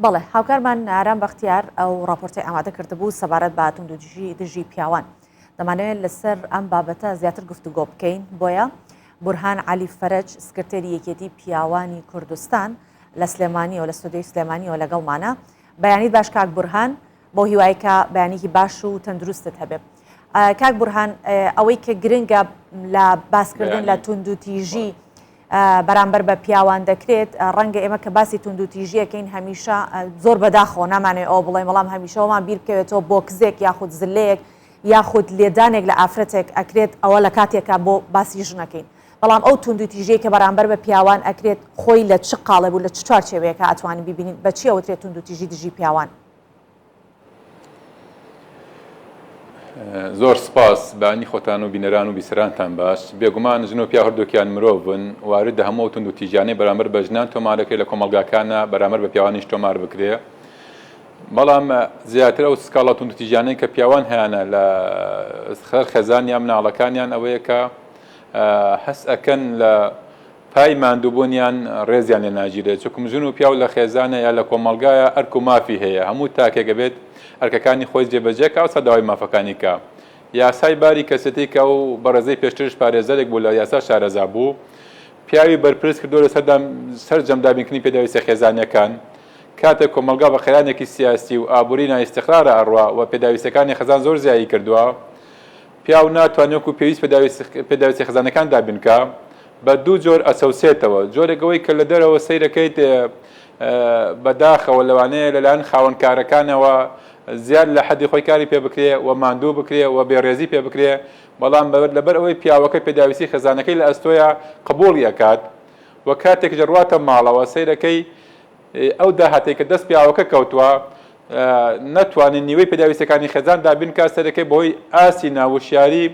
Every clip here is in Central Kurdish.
بەڵێ هاوکارمان ئارام بەختیار ئەو راپۆرتی ئامادە کردبوو سەبارەت بە توندوتیژی دژی پیاوان دەمانەوێت لەسەر ئەم بابەتە زیاتر گفتوگۆ بکەین بۆیە بورهان علی فەرج سکرتێری یەکێتی پیاوانی کوردستان لە سلێمانی و لە ستودیۆی سلێمانی و لەگەڵمانە بەیانیت باش کاک بورهان بۆ هیوایکە بەیانێکی باش و تەندروستت هەبێت. کاک بورهان ئەوەی کە گرنگە لە باسکردن لە توندوتیژی بەرامبەر بە پیاوان دەکرێت ڕەنگە ئێمە کە باسی توندوتیژیەکەین هەمیشە زۆر بەداخۆ نامانێت ئەو بڵێ بەڵام هەمیشەوەمان بیر بکەوێتەوە بۆ کزێک یاخود زلەیەک یاخود لێدانێک لە ئافرەتێک ئەکرێت ئەوە لە کاتێکە بۆ باسی ژنەکەین بەڵام ئەو توندوتیژەیە کە بەرامبەر بە پیاوان ئەکرێت خۆی لە چ قاڵێ بوو لە چ چوارچێوەیەکە ئەتوانین ببینین بە چی ئەوترێت توندوتیژی دژی پیاوان. زۆر سپاس بەانی خۆتان و بینەران و بیسەرانتان باش بێگومان ژن و پیا هەردووکیان مرۆڤن واردە هەموو توندوتیژانەی بەرامبەر بە ژنان تۆمارەکەی لە کۆمەڵگاکانە بەرامبەر بە پیاوانیش تۆمار بکرێ بەڵام زیاتر ئەو سکاڵە توندوتیژانەی کە پیاوان هیانە لە خێزانیان مناڵەکانیان ئەوەیە کە حەس ئەکەن لە پای ماندووبوونیان ڕێزیان لێ ناگیرێت چونکە ژن و پیا و لە خێزانە یا لە کۆمەڵگایە ئەرک و مافی هەیە هەموو تاکێکە بێت ئەرکەکانی خۆی جێبەجێکە و سەداوای مافەکانی کە یاسای باری کەسەتی کە و بەڕێزەی پێشترش پارێزەرێک بوو لە یاسا شارەزا بوو پیاوی بەرپرس کردو لە سەر جەمدابینکردنی پێداویستە خێزانەکان کاتێک کۆمەلگا بە خێرانێکی سیاسی و ئابووری نائیستیقرارە ئەڕوا و پێداویستەکانی خەزان زۆر زیایی کردووە پیاو ناتوانێت و پێویست پێداویستی خەزانەکان دابینکە بە دوو جۆر ئەسەوسێتەوە جۆرێکەوەی کە لە دەرەوە سەیرەکەیت بەداخەوە لەوانەیە لەلایەن خاوەنکارەکانەوە زیاد لە حەدی خۆی کاری پێ بکرێ و ماندوو بکرێ و بێڕێزی پێ بکرێ بەڵام لەبەر ئەوەی پیاوەکە پێداویستی خەزانەکەی لە ئەستۆیە قبوڵ یەکات و کاتێک ژەڕواتە ماڵەوە سەیرەکەی ئەو داهاتێک کە دەست پیاوەکە کەوتووە نەتوانین نیوەی پێداویستەکانی خێزان دابین کا سەرەکەی بەهۆی ئاسی ناوشیاری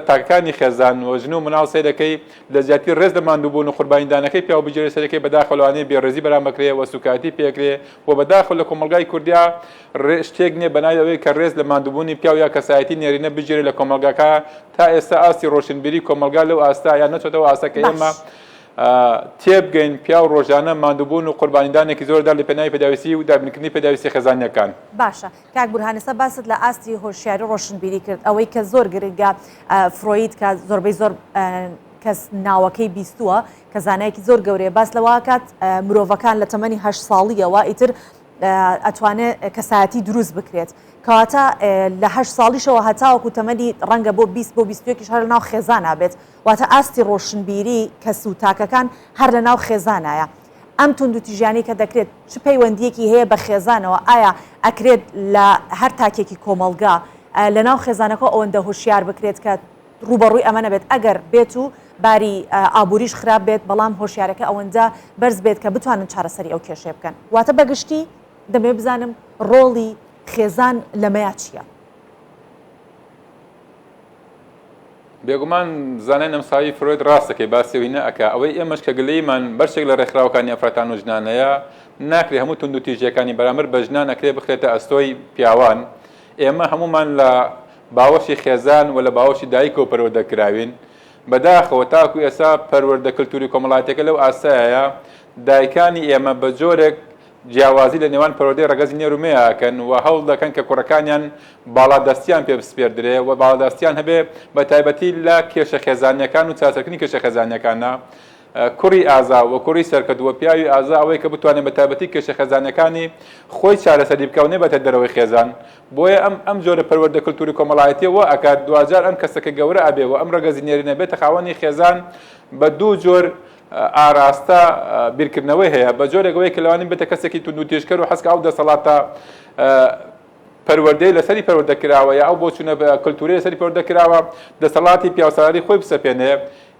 تاکەکانی خێزان و ژن و مناڵ سەیرەکەی لە زیاتر ڕێز لە ماندووبوون و قوربانیدانەکەی پیا و بجێرە سەرەکەی بەداخەوانەیە بێڕێزی بەرام بکرێ و سوکاتی پێکرێ و بەداخەوە لە کۆمەلگای کوردیا شتێک نییە بەنای ئەوەی کە ڕێز لە ماندووبوونی پیا و یا کەسایەتی نێرینە بجێرە لە کۆمەلگاکە تا ئێستا ئاستی ڕۆشنبیری کۆمەلگا لەو ئاستا یان نەچێتەوە ئاستەکە ئێمە تێبگەین پیا و ڕۆژانە ماندووبوون و قوربانیدانێکی زۆردا لە پێناوی پێداویستی و دابینکردنی پێداویستی خێزانیەکان. باشە کاک بورهان ئێستا باست لە ئاستی هۆشیاری ڕۆشنبیری کرد ئەوەی کە زۆر گرنگە فرۆید کە زۆربەی زۆر کەس ناوەکەی بیستووە کە زانایەکی زۆر گەورەیە باس لەوە کات مرۆڤەکان لە تەمەنی 8 ساڵیەوە ئیتر ئەتوانێت کەسایەتی دروست بکرێت کەواتە لە 8 ساڵیشەوە هەتاوەکو تەمەنی ڕەنگە بۆ 20 بۆ 21 هەر لە ناو خێزانە بێت واتە ئاستی ڕۆشنبیری کەس و تاکەکان هەر لە ناو خێزانایە ئەم توندوتیژیانی کە دەکرێت چ پەیوەندیەکی هەیە بە خێزانەوە ئایا ئەکرێت لە هەر تاکێکی کۆمەلگا لە ناو خێزانەکە ئەوەندە هوشیار بکرێت کە ڕوبەڕووی ئەمەنە بێت ئەگەر بێت و باری ئابووریش خراپ بێت بەڵام هۆشیارەکە ئەوەندە بەرز بێت کە بتوانن چارەسەری ئەو کێشەیە بکەن واتە بەگشتی دەمێ بزانم ڕۆڵی خێزان لەمەیە چییە؟ بێگومان زانای نەمساوی فرۆید ڕاستەکەی باسیەوەی نەئەکا ئەوەی ئێمەش کە گلەیمان بەشێک لە ڕێکخراوەکانی ئەفرەتان و ژنانەیە ناکرێ هەموو توندوتیژیەکانی بەرامبەر بە ژنان ئەکرێ بخرێتە ئەستۆی پیاوان ئێمە هەمومان لە باوەشی خێزان و لە باوەشی دایک و پەروەردەکراوین بەداخەوە تاکو ئێستا پەروەردە کەلتوری کۆمەڵایەتەکە لەو ئاسایە دایکانی ئێمە بە جۆرێک جیاوازی لە نێوان پەروەردەی ڕەگەزی نێرومەیەکەن و هەوڵ دەکەن کە کوڕەکانیان باڵادەستیان پێ بسپێردرێ و باڵادەستیان هەبێ بە تایبەتی لە کێشە خێزانیەکان و چاسەرکردنی کێشە خێزانیەکانە کوڕی ئازا و کوڕی سەرکردووە پیاوی ئازا ئەوەی کە بتوانێت بە تایبەتی کێشە خێزانەکانی خۆی چارەسەری بکەو نێبەتە دەرەوەی خێزان بۆیە ئەم جۆرە پەروەردە کەلتوری کۆمەڵایەتیەوە ئەکات دوجار ئەم کەسەکە گەورە ئەبێ و ئەم ڕەگەزی نێرینە بێتە خاوەنی خێزان بە دوو جۆر ئاراستە بیرکردنەوەی هەیە بە جۆرێکەوەی کە لەوانین بێتە کەسێکی توندوتیژکەر و حەسکە ئەو دەسەڵاتە پەروەردەی لەسەری پەروەردەکراوە یا ئەو بۆچوونە کەلتوری لەسەری پەروەردەکراوە دەسەڵاتی پیاوسەراری خۆی بسەپێنێ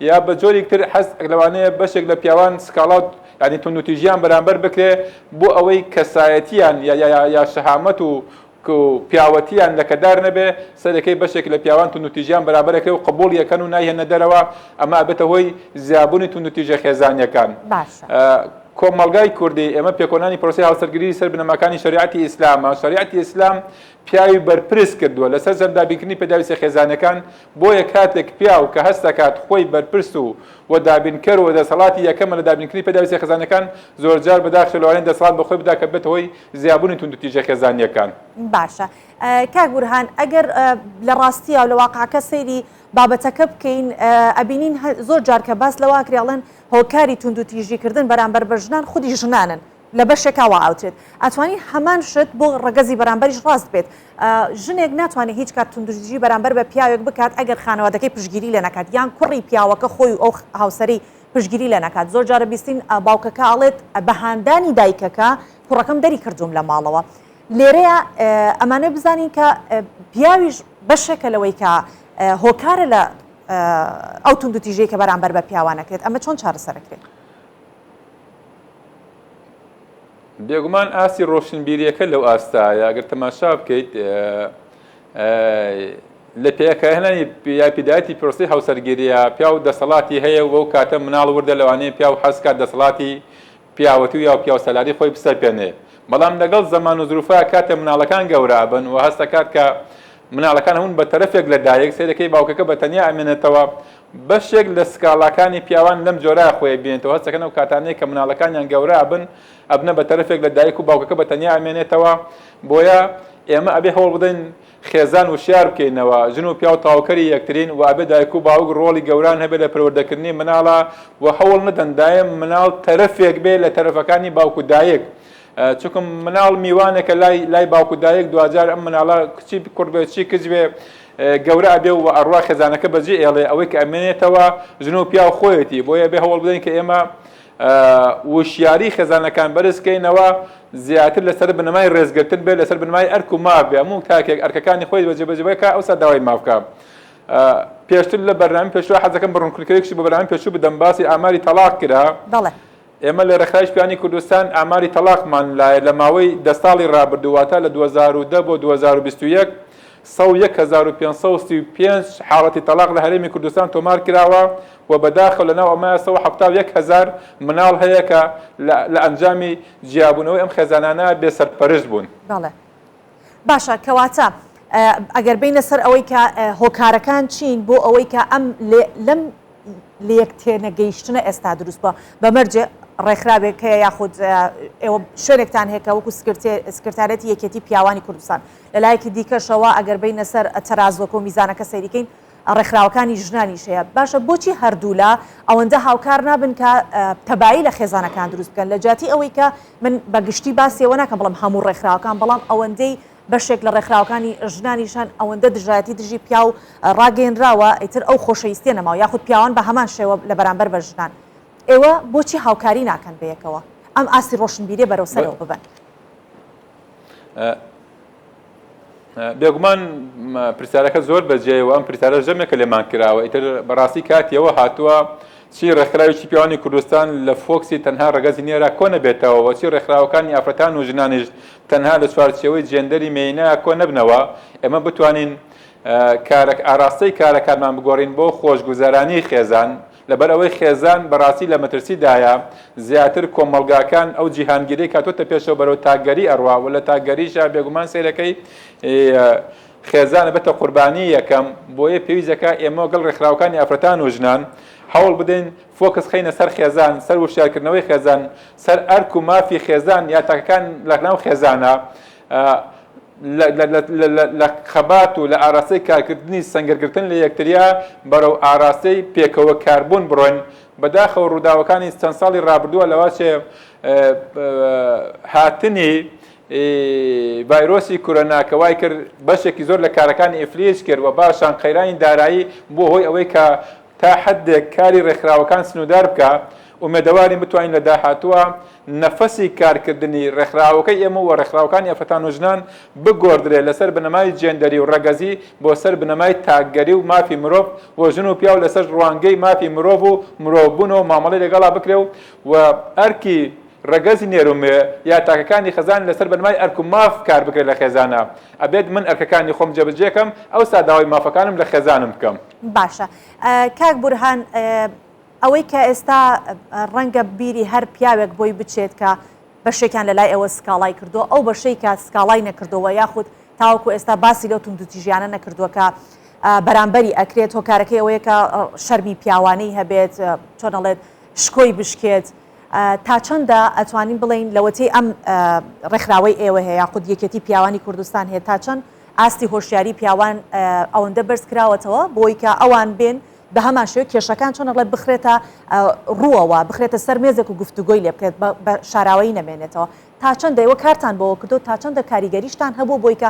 یا بە جۆرێک تر حەز لەوانەیە بەشێک لە پیاوان سکاڵات ینی توندوتیژیان بەرامبەر بکرێ بۆ ئەوەی کەسایەتیان یا شەهامەت و پیاوەتیان لەکەدار نەبێ سەرەکەی بەشێک لە پیاوان توندوتیژیان بەرامبەرەکەی و قبوڵ یەکەن و نایهێنە دەرەوە ئەمە بێتە هۆی زیابوونی توندوتیژە خێزانیەکان. کۆمەلگای کوردی ئێمە پێکۆنانی پرۆسی هاوسەرگیری سەر بنەماکانی شریعەتی ئیسلامە شریعەتی ئیسلام پیاوی بەرپرس کردووە لەسەر زەردابینکردنی پێداویستە خێزانەکان بۆیە کاتێک پیاو کە هەست دەکات خۆی بەرپرس و دابینکەر و دەسەڵاتی یەکەمە لە دابینکردنی پێداویستە خێزانەکان زۆرجار بەداخل لەوانەیە دەسەڵات بەخۆی بدا کە بێتەوەی زیابوونی توندوتیژە خێزانیەکان. باشە کاک بورهان ئەگەر لە ڕاستیە و لە واقعەکە سەیری بابەتەکە بکەین ئەبینین زۆر جار کە باس لەوا کراڵن هۆکاری توندوتیژیکردن بەرامبەر بە ژنان خودی ژنانن لە بەشێکاوە ئاوترێت ئەتوانی هەمان شت بۆ ڕەگەزی بەرامبەریش ڕاست بێت ژنێک ناتوانێت هیچ کات توندوتیژی بەرامبەر بە پیاوێک بکات ئەگەر خانەوادەکەی پشتگیری لێ نەکات یان کوڕی پیاوەکە خۆی ئەو هاوسەری پشتگیری لێ نەکات زۆر جارە بیستین باوکەکە ئاڵێت بەهاندانی دایکەکە کوڕەکەم دەری کردوم لە ماڵەوە لێرەیە ئەمانە بزانین کە پیاویش بەشێکە لەوەی کە هۆکارە لە ئەو توندوتیژەیە کە بەرامبەر بە پیاوانەکرێت ئەمە چۆن چارەسەرەکرێت؟ بێگومان ئاسی ڕۆشنبیریەکە لەو ئاستایە ئەگەر تەماشا بکەیت لە پێکهێنانی یاپیدایەتی پرۆسی هاوسەرگیریە پیا و دەسەڵاتی هەیە و ئەو کاتە مناڵ وردە لەوانەیە پیا و حەزکات دەسەڵاتی پیاوەتی و یا پیاوسەلاری خۆی بسەر پێنێ بەڵام لەگەڵ زەمان و زروفە کاتە مناڵەکان گەورابن و هەستەکات کە مناڵەکان هەمون بە تەرەفێک لە دایک سێدەکەی باوکەکە بە تەنیا ئەمێنێتەوە بەشێک لە سکاڵاکانی پیاوان لەم جۆرە خۆی بێنێتەوە هەستەکەن و کاتانەیە کە مناڵەکانیان گەورە بن ئەبنە بە تەرەفێک لە دایک و باوکەکە بە تەنیا ئەمێنێتەوە بۆیە ئێمە ئەبێ هەوڵ بدەین خێزان وشیار بکەینەوە ژن و پیا و تاوکەری یەکترین و ئەبێ دایک و باوک ڕۆڵی گەوران هەبێت لە پەروەردەکردنی مناڵە و هەوڵ ندەن دایم مناڵ تەرەفێک بێ لە تەرەفەکانی باوک و دایک چونکە مناڵ میوانێکە لای باوک و دایک دوجار ئەم مناڵە کچی کوڕبێکی کچ بێ گەورە ئەبێ و ئەڕوا خێزانەکە بەجێ ئێڵێ ئەوەی کە ئەمێنێتەوە ژن و پیا و خۆیەتی بۆیە بێ هەوڵ بدەین کە ئێمە وشیاری خێزانەکان بەرزکەینەوە زیاتر لەسەر بنەمای ڕێزگرتن بێ لەسەر بنەمای ئەرک و ماف بێ هەموو تاکێک ئەرکەکانی خۆی بەجێبەجێبەکە ئەوسا داوای مافکە پێشتر لە بەرنامە پێشوە حەزەکەم بڕوونکردێکی بە بەرنامە پێشوو بدەم باسی ئاماری تەلاق کرا ئێمە لە ڕێکخراوی پیانی کوردستان ئاماری تەلاقمان لایە لە ماوەی 10 ساڵی ڕابردوواتە لە 2010 بۆ 2021 1535 حاڵەتی تەلاق لە هەرێمی کوردستان تۆمار کراوە و بەداخەو لەناو ئەمە 170,000 مناڵ هەیە کە لە ئەنجامی جیابوونەوەی ئەم خێزانانە بێسەرپەرشت بوون. باشە کەواتە ئەگەر بینە سەر ئەوەی کە هۆکارەکان چین بۆ ئەوەی کە ئەم لەم لەیەکتێنەگەیشتنە ئێستا دروست بە بەمەرجێ ڕێکخراوێک هەیە یاخود ئێوە شوێنێکتان هەیە کە وەکو سکرتارەتی یەکێتی پیاوانی کوردستان لەلایەکی دیکەشەوە ئەگەر بینە سەر تەرازۆکە و میزانەکە سەیریکەین ڕێکخراوەکانی ژنانیش هەیە باشە بۆچی هەردوولا ئەوەندە هاوکار نابن کە تەبایی لە خێزانەکان دروست بکەن لە جاتی ئەوەی کە من بەگشتی باسیەوە ناکەم بەڵام هەموو ڕێکخراوەکان بەڵام ئەوەندەی بەشێک لە ڕێکخراوەکانی ژنانیشان ئەوەندە دژایەتی دژی پیا و ڕاگەیەنراوە ئیتر ئەو خۆشەویستیە نەماوە یاخود پیاوان بە هەمان شێوە لە بەرامبەر بە ژنان ئێوە بۆچی هاوکاری ناکەن بەیەکەوە ئەم ئاسی ڕۆشنبیریە بەرەوسەرەوە ببن بێگومان پرسیارەکە زۆر بەجێەوە ئەم پرسیارە ژەمێکە لێمان کراوە ئیتر بەڕاستی کاتیەوە هاتووە چی ڕێکخراوێکی پیاوانی کوردستان لە فۆکسی تەنها ڕەگەزی نێرا کۆ نەبێتەوە چی ڕێکخراوەکانی ئافرەتان و ژنانیش تەنها لە چوارچێوەی جێندەری مێینە کۆ نەبنەوە ئێمە بتوانین ئاراستەی کارەکانمان بگۆڕین بۆ خۆشگوزارانی خێزان لەبەر ئەوەی خێزان بەڕاستی لە مەترسیدایە زیاتر کۆمەڵگاکان ئەو جیهانگیری کاتۆتە پێشەوە بەرەو تاگەری ئەڕوا و لە تاگەریشە بێگومان سیرەکەی خێزانە بێتە قوربانی یەکەم بۆیە پێویستەکە ئێمە گەڵ ڕێکخراوەکانی ئافرەتان و ژنان هەوڵ بدەین فۆکس خینە سەر خێزان سەر وشارکردنەوەی خێزان سەر ئەرک و مافی خێزان یا تاکەکان لەناو خێزانە لە خەبات و لە ئاراستەی کارکردنی سەنگەرگرتن لە یەکتریا بەرەو ئاراستەی پێکەوە کاربوون بڕۆین بەداخەوە ڕووداوەکانی چەند ساڵی ڕابردووە لەواشێ هاتنی ڤایرۆسی کۆرۆناکەوای کرد بەشێکی زۆر لە کارەکانی ئیفلیس کرد و باشان قەیرانی دارایی بۆ هۆی ئەوەی کە تا حدێک کاری ڕێکخراوەکان سنوودار بکە ومێدەوارین بتوانین لە داهاتووە نەفەسی کارکردنی ڕێکخراوەکەی ئێمە و ڕێکخراوەکانی ئافرەتان و ژنان بگۆڕدرێت لەسەر بنەمای جێندەری و ڕەگەزی بۆ سەر بنەمای تاگەری و مافی مرۆڤ و ژن و پیا و لەسەر ڕوانگەی مافی مرۆڤ و مرۆڤبوونەوە مامەڵەی لەگەڵا بکرێ و ئەرکی ڕەگەزی نێرومێ یا تاکەکانی خەزان لەسەر بنەمای ئەرک و ماف کار بکرێت لە خێزانە ئەبێت من ئەرکەکانی خۆم جێبەجێکەم ئەو ساداوای مافەکانم لە خێزانم بکەم. باشە کاک بورهان ئەوەی کە ئێستا ڕەنگە بیری هەر پیاوێک بۆی بچێت کە بەشێکیان لەلای ئەوە سکاڵای کردو ئەو بەشەی کە سکاڵای نەکردەوە یاخود تاوەکو ئێستا باسی لەو توندوتیژیانە نەکردووە کە بەرامبەری ئەکرێت هۆکارەکەی ئەوەیە کە شەرمی پیاوانەی هەبێت چۆن دەڵێت شکۆی بشکێت تا چەندە ئەتوانین بڵین لەوەتەی ئەم ڕێکخراوەی ئێوە هەیە یاخود یەکێتی پیاوانی کوردستان هەیە تا چەند ئاستی هۆشیاری پیاوان ئەوەندە بەرز کراوەتەوە بۆی کە ئەوان بێن بە هەمان شێوە کێشەکان چۆن دەڵێت بخرێتە ڕووەوە بخرێتە سەر مێزێک و گفتوگۆی لێ بکرێت بە شاراوەیی نەمێنێتەوە تا چەندە ئێوە کارتان بۆەوە کردو تا چەندە کاریگەریشتان هەبوو بۆی کە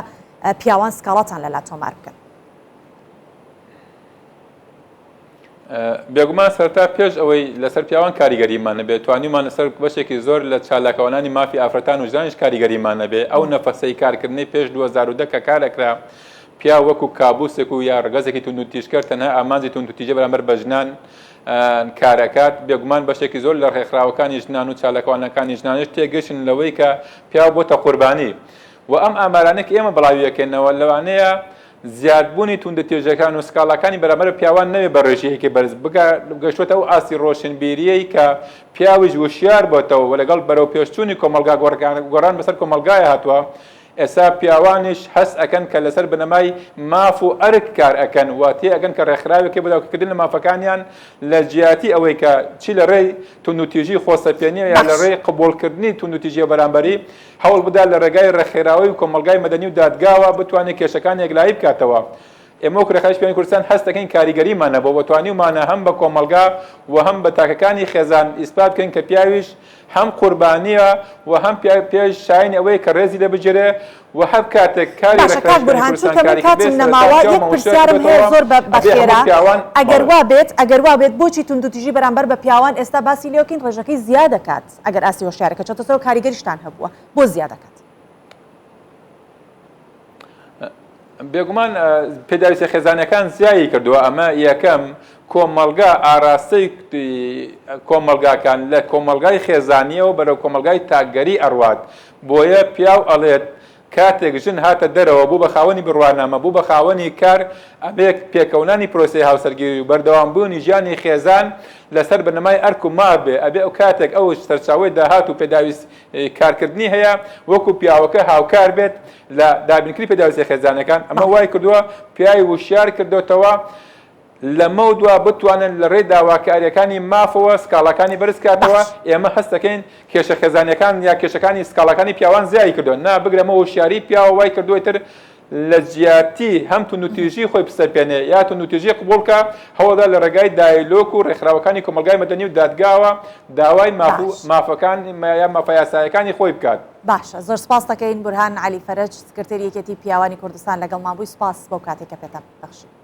پیاوان سکاڵاتان لەلا تۆمار بکەن بێگومان سەرتا پێش ئەوەی لەسەر پیاوان کاریگەریمان نەبێت توانیمان لەسەر بەشێکی زۆر لە چالاکەوانانی مافی ئافرەتان و ژنانیش کاریگەریمان نەبێ ئەو نەفەسەی کارکردنی پێش 2010 کە کارەکرا پیا وەکو کابوسێک و یا ڕگەزێکی توندوتیژکەر تەنها ئامانجی توندوتیژە بەرامبەر بە ژنان کارەکات بێگومان بەشێکی زۆر لە ڕێکخراوەکانی ژنان و چالاکەوانەکانی ژنانش تێگەشتن لەوەی کە پیا بۆتە قوربانی و ئەم ئامارانێک ئێمە بڵاویەکەنەوە لەوانەیە زیادبوونی توندەتێژەکان و سکاڵەکانی بەرامبەر پیاوان نەوێ بە ڕێژەیەکی بەرز گەشتوتە ئەو ئاسی ڕۆشنبیریەی کە پیاویش وشیار بۆتەوە و لەگەڵ بەرەو پێشچوونی کۆمەلگا گۆڕان بەسەر کۆمەلگایە هاتووە ئێستا پیاوانیش هەست ئەکەن کە لەسەر بنەمای ماف و ئەرک کار ئەکەن واتی ئەگەن کە ڕێکخراوێکی بەداوکردن لە مافەکانیان لە جیاتی ئەوەی کە چی لە ڕێی توندوتیژی خۆسەپێنیە یا لە ڕێی قبولکردنی توندوتیژیە بەرامبەری هەوڵ بدا لە ڕێگای ڕێکخێراوی و کۆمەلگای مەدەنی و دادگاوە بتوانێت کێشەکان یەکلایی بکاتەوە ئێمە وەکو ڕێکخراوی پیاوانی کوردستان هەست دەکەین کاریگەریمانە بۆ بەتوانیمانە هەم بە کۆمەلگا و هەم بە تاکەکانی خێزان ئیسپات بکەین کە پیاویش هەم قوربانیە و هەم پێش شاین ئەوەی کە ڕێزی لەبژێرێ و هەر کاتێک کاری نەماوە یەک پرسیارم هەیە زۆر بەخێرا ئەگەر وا بێت بۆچی توندوتیژی بەرامبەر بە پیاوان ئێستا باسی لێوکەین ڕێژەکەی زیاد دەکات ئەگەر ئاسی هۆشیارەکە چۆتە سەر کاریگەریشتان هەبووە بۆ زیاد دەکات بێگومان پێداویستە خێزانەکان زیایی کردووە ئەمە یەکەم کۆمەلگا ئاراستەی کۆمەلگاکان لە کۆمەلگای خێزانیەوە بەرەو کۆمەلگای تاکگەری ئەڕوات بۆیە پیاو ئەڵێت کاتێک ژن هاتە دەرەوە بوو بە خاوەنی بڕوانامە بوو بە خاوەنی کار ئەبێت پێکەونانی پرۆسی هاوسەرگیری و بەردەوامبوونی ژیانی خێزان لەسەر بنەمای ئەرک و مابێ ئەبێ ئەو کاتێک ئەو سەرچاوی داهات و پێداویست کارکردنی هەیە وەکو پیاوەکە هاوکار بێت لە دابینکردنی پێداویستی خێزانەکان ئەمە وای کردووە پیاوی وشیار کردوتەوە لەمە دوا بتوانن لە ڕێی داواکاریەکانی مافەوە سکاڵەکانی بەرز کاتەوە ئێمە هەست دەکەین کێشە خێزانەکان یا کێشەکانی سکاڵەکانی پیاوان زیایی کردووە نا بگرەمە وشیاری پیاوە وای کردووەتر لە جیاتی هەم توندوتیژی خۆی پسەپێنێ یا توندوتیژی قبولکە هەوڵدا لە ڕێگای دایلۆک و ڕێکخراوەکانی کۆمەلگای مەدەنی و دادگاوە داوای مافەکان یا مافەیاسایەکانی خۆی بکات. باشە زۆر سپاس دەکەین بورهان عەلی فەرەج سکرتێری یەکێتی پیاوانی کوردستان لەگەڵ مابووی سپاس بۆ کاتێک کە پێتان بەخشید.